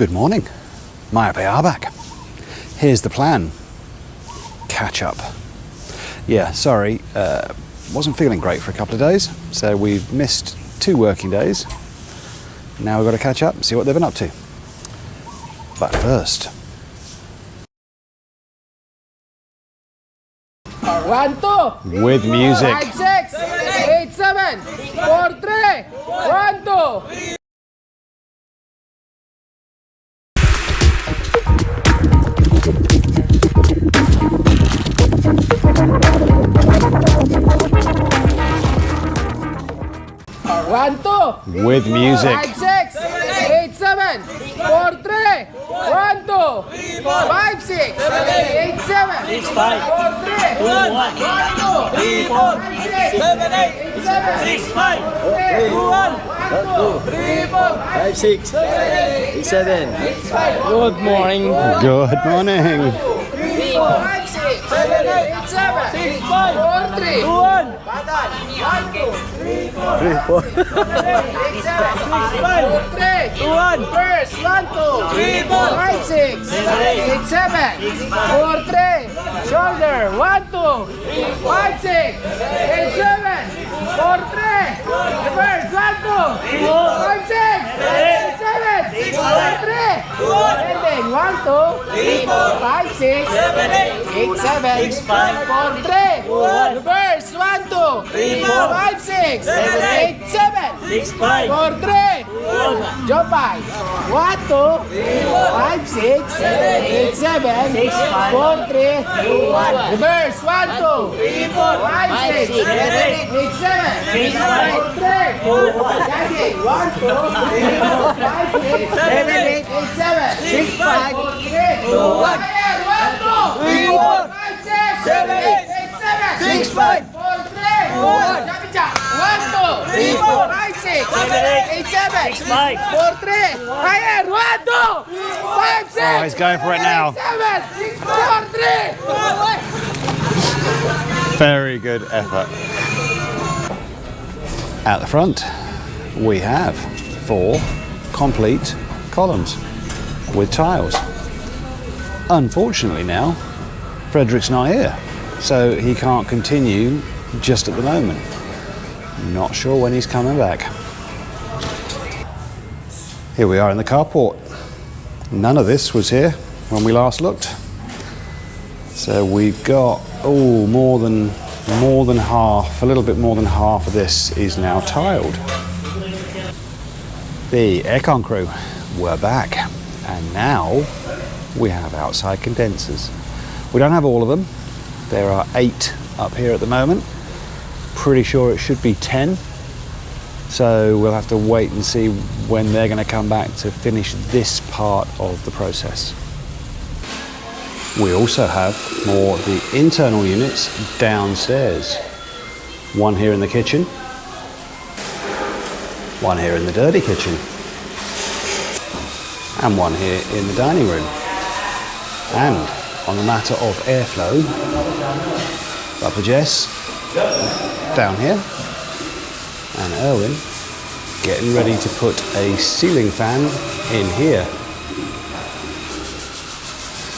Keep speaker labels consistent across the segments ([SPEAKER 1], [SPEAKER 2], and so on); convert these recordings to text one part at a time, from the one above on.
[SPEAKER 1] Good morning. Maya are back. Here's the plan. Catch up. Yeah, sorry, wasn't feeling great for a couple of days, so we've missed 2 working days. Now we've got to catch up and see what they've been up to. But first...
[SPEAKER 2] 1, 2.
[SPEAKER 1] With music.
[SPEAKER 2] 5, 6, 8, 7, 4, 3, 1, 2. One, two.
[SPEAKER 1] With music.
[SPEAKER 2] 5, 6, 8, 7, 4, 3, 1, 2. 5, 6, 8, 7,
[SPEAKER 3] 6, 5,
[SPEAKER 2] 4, 3,
[SPEAKER 3] 2, 1,
[SPEAKER 2] 1, 2.
[SPEAKER 3] 3, 4,
[SPEAKER 2] 5, 6,
[SPEAKER 3] 7,
[SPEAKER 2] 8, 7,
[SPEAKER 3] 6, 5,
[SPEAKER 2] 2, 1, 2, 3, 4,
[SPEAKER 3] 5, 6, 7.
[SPEAKER 2] Good morning.
[SPEAKER 1] Good morning.
[SPEAKER 2] 5, 6, 7, 8, 7,
[SPEAKER 3] 6, 5,
[SPEAKER 2] 4, 3,
[SPEAKER 3] 2, 1.
[SPEAKER 2] 1, 2, 3, 4,
[SPEAKER 3] 3, 4.
[SPEAKER 2] 8, 7, 4, 3,
[SPEAKER 3] 2, 1.
[SPEAKER 2] First, 1, 2,
[SPEAKER 3] 3, 4,
[SPEAKER 2] 5, 6, 8, 7, 4, 3, shoulder, 1, 2, 5, 6, 8, 7, 4, 3, reverse, 1, 2, 5, 6, 8, 7, 4, 3, and then 1, 2, 3, 4, 5, 6, 8, 7, 4, 3, reverse, 1, 2, 3, 4, 5, 6, 8, 7,
[SPEAKER 3] 6, 5.
[SPEAKER 2] 4, 3, jump by. 1, 2, 5, 6, 8, 7, 4, 3, 1. Reverse. 1, 2, 3, 4, 5, 6, 8, 7, 4, 3. Daddy. 1, 2, 3, 4, 5, 6, 7, 8, 7, 6, 5, 4, 3, 2, 1. 1, 2, 3, 4, 5, 6, 7, 8, 7, 6, 5, 4, 3, 2, 1. 1, 2, 3, 4, 5, 6, 8, 7, 4, 3. Higher. 1, 2, 5, 6.
[SPEAKER 1] Oh, he's going for it now.
[SPEAKER 2] 7, 6, 4, 3.
[SPEAKER 1] Very good effort. At the front, we have 4 complete columns with tiles. Unfortunately now, Frederick's not here, so he can't continue just at the moment. Not sure when he's coming back. Here we are in the carport. None of this was here when we last looked. So we've got, more than half, a little bit more than half of this is now tiled. The aircon crew were back, and now we have outside condensers. We don't have all of them. There are 8 up here at the moment. Pretty sure it should be 10. So we'll have to wait and see when they're going to come back to finish this part of the process. We also have more of the internal units downstairs. One here in the kitchen, one here in the dirty kitchen, and one here in the dining room. And on the matter of airflow, Papa Jess down here, and Erwin getting ready to put a ceiling fan in here.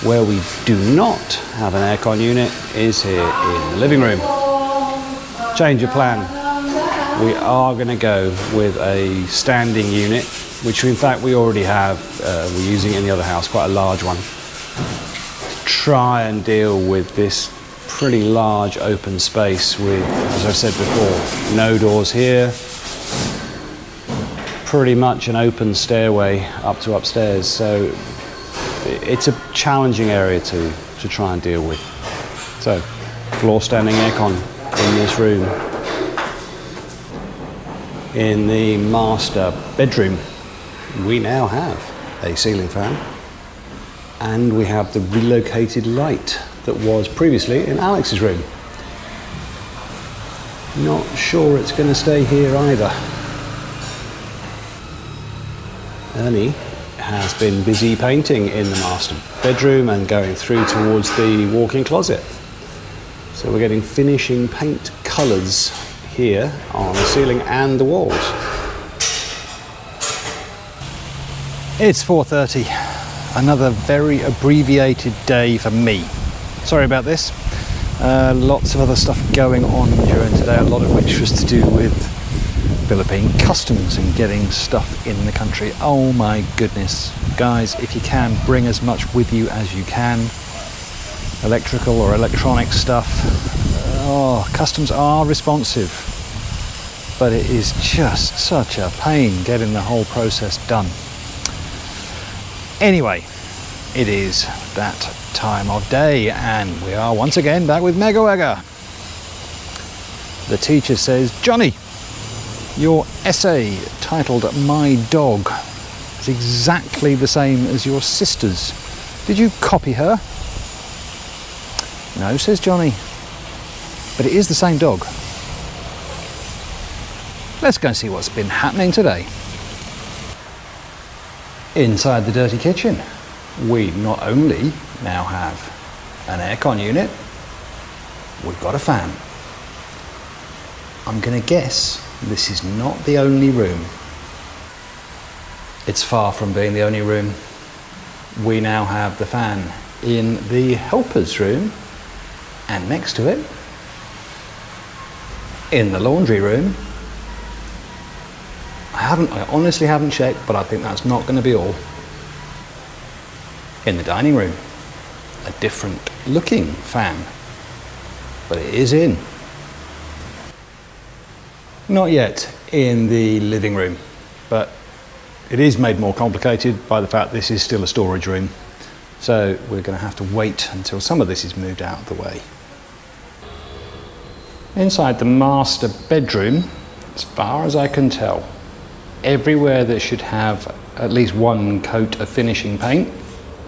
[SPEAKER 1] Where we do not have an aircon unit is here in the living room. Change of plan. We are going to go with a standing unit, which in fact we already have. We're using it in the other house, quite a large one. Try and deal with this pretty large open space with, as I said before, no doors here. Pretty much an open stairway up to upstairs. So it's a challenging area to try and deal with. So, floor standing aircon in this room. In the master bedroom, we now have a ceiling fan, and we have the relocated light that was previously in Alex's room. Not sure it's going to stay here either. Ernie has been busy painting in the master bedroom and going through towards the walk-in closet. So we're getting finishing paint colours here on the ceiling and the walls. It's 4:30. Another very abbreviated day for me. Sorry about this. Lots of other stuff going on during today, a lot of which was to do with Philippine customs and getting stuff in the country. Oh my goodness. Guys, if you can, bring as much with you as you can. Electrical or electronic stuff. Oh, customs are responsive, but it is just such a pain getting the whole process done. Anyway, it is that time of day and we are once again back with Mega Wega. The teacher says, Johnny, your essay titled My Dog is exactly the same as your sister's. Did you copy her? No, says Johnny, but it is the same dog. Let's go and see what's been happening today. Inside the dirty kitchen, we not only now have an aircon unit, we've got a fan. I'm going to guess this is not the only room. It's far from being the only room. We now have the fan in the helper's room, and next to it, in the laundry room. I honestly haven't checked, but I think that's not going to be all. In the dining room, a different looking fan, but it is in. Not yet in the living room, but it is made more complicated by the fact this is still a storage room. So we're going to have to wait until some of this is moved out of the way. Inside the master bedroom, as far as I can tell, everywhere that should have at least one coat of finishing paint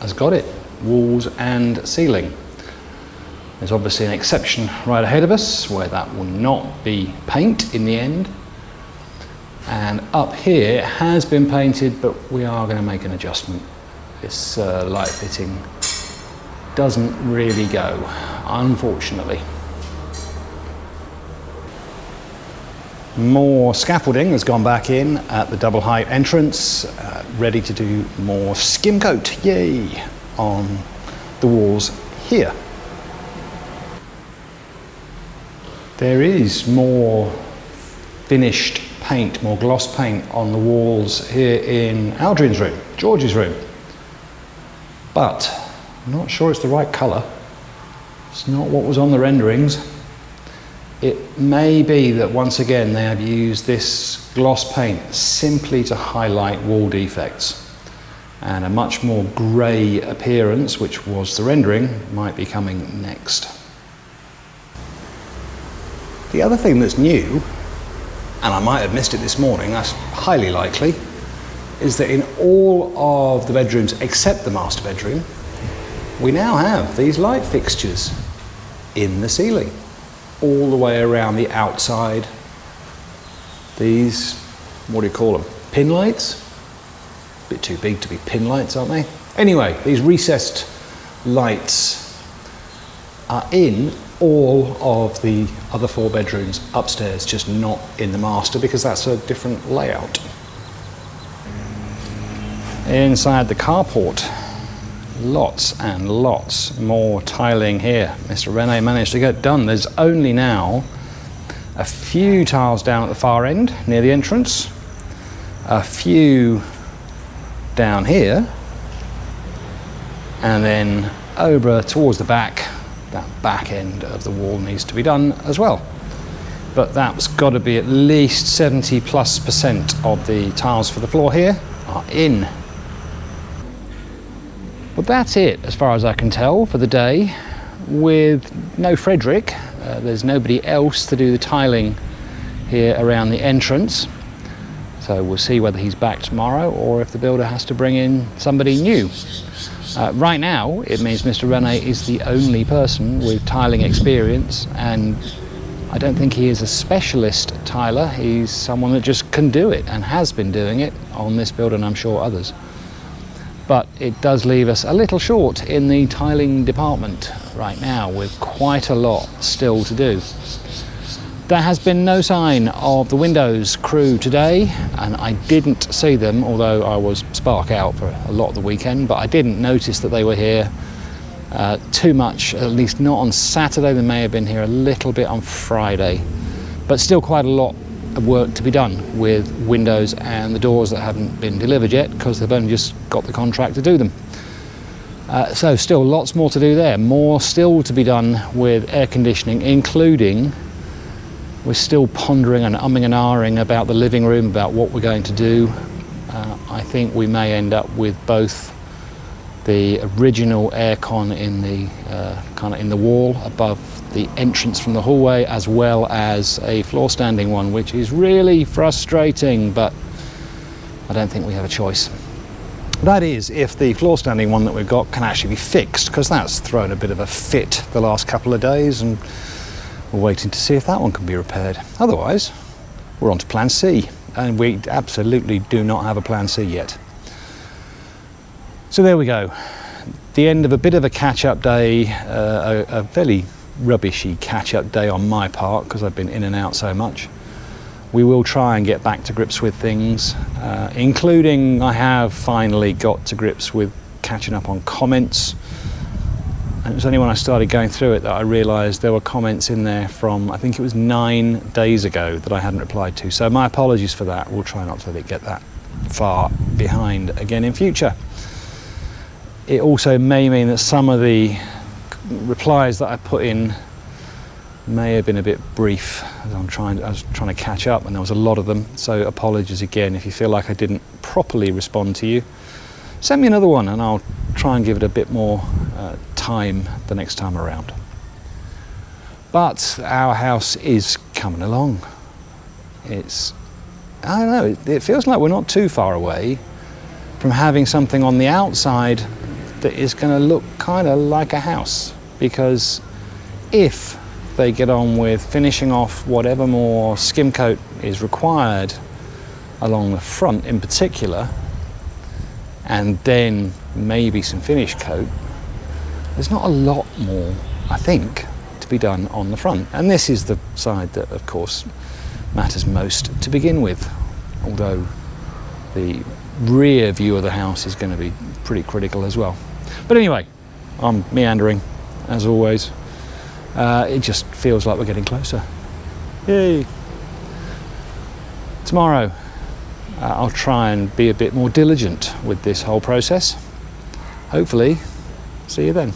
[SPEAKER 1] has got it, walls and ceiling. There's obviously an exception right ahead of us where that will not be paint in the end. And up here it has been painted, but we are going to make an adjustment. This light fitting doesn't really go, unfortunately. More scaffolding has gone back in at the double height entrance, ready to do more skim coat, yay, on the walls here. There is more finished paint, more gloss paint on the walls here in Aldrin's room, George's room. But I'm not sure it's the right colour. It's not what was on the renderings. It may be that once again they have used this gloss paint simply to highlight wall defects, and a much more grey appearance, which was the rendering, might be coming next. The other thing that's new, and I might have missed it this morning, that's highly likely, is that in all of the bedrooms except the master bedroom, we now have these light fixtures in the ceiling, all the way around the outside. These, what do you call them? Pin lights? A bit too big to be pin lights, aren't they? Anyway, these recessed lights are in all of the other 4 bedrooms upstairs, just not in the master because that's a different layout. Inside the carport, lots and lots more tiling here. Mr. Rene managed to get it done. There's only now a few tiles down at the far end near the entrance, a few down here, and then over towards the back, that back end of the wall needs to be done as well. But that's got to be at least 70+% of the tiles for the floor here are in. Well, that's it as far as I can tell for the day. With no Frederick, there's nobody else to do the tiling here around the entrance. So we'll see whether he's back tomorrow or if the builder has to bring in somebody new. Right now, it means Mr. Rene is the only person with tiling experience, and I don't think he is a specialist tiler. He's someone that just can do it and has been doing it on this build and I'm sure others. But it does leave us a little short in the tiling department right now, with quite a lot still to do. There has been no sign of the windows crew today, and I didn't see them, although I was spark out for a lot of the weekend, but I didn't notice that they were here too much, at least not on Saturday. They may have been here a little bit on Friday, but still quite a lot of work to be done with windows and the doors that haven't been delivered yet because they've only just got the contract to do them. So still lots more to do there, more still to be done with air conditioning, including we're still pondering and umming and ahhing about the living room, about what we're going to do. I think we may end up with both the original aircon in the kind of in the wall above the entrance from the hallway, as well as a floor standing one, which is really frustrating, but I don't think we have a choice. That is, if the floor standing one that we've got can actually be fixed, because that's thrown a bit of a fit the last couple of days, and we're waiting to see if that one can be repaired. Otherwise, we're on to plan C, and we absolutely do not have a plan C yet. So there we go. The end of a bit of a catch-up day, a fairly rubbishy catch-up day on my part because I've been in and out so much. We will try and get back to grips with things, including I have finally got to grips with catching up on comments. And it was only when I started going through it that I realised there were comments in there from, I think it was 9 days ago that I hadn't replied to. So my apologies for that. We'll try not to let it get that far behind again in future. It also may mean that some of the replies that I put in may have been a bit brief. I was trying to catch up, and there was a lot of them. So apologies again if you feel like I didn't properly respond to you. Send me another one, and I'll try and give it a bit more time the next time around. But our house is coming along. I don't know, it feels like we're not too far away from having something on the outside that is going to look kind of like a house, because if they get on with finishing off whatever more skim coat is required along the front in particular, and then maybe some finish coat, there's not a lot more, I think, to be done on the front. And this is the side that, of course, matters most to begin with, although the rear view of the house is going to be pretty critical as well. But anyway, I'm meandering, as always. It just feels like we're getting closer. Yay! Tomorrow, I'll try and be a bit more diligent with this whole process. Hopefully, see you then.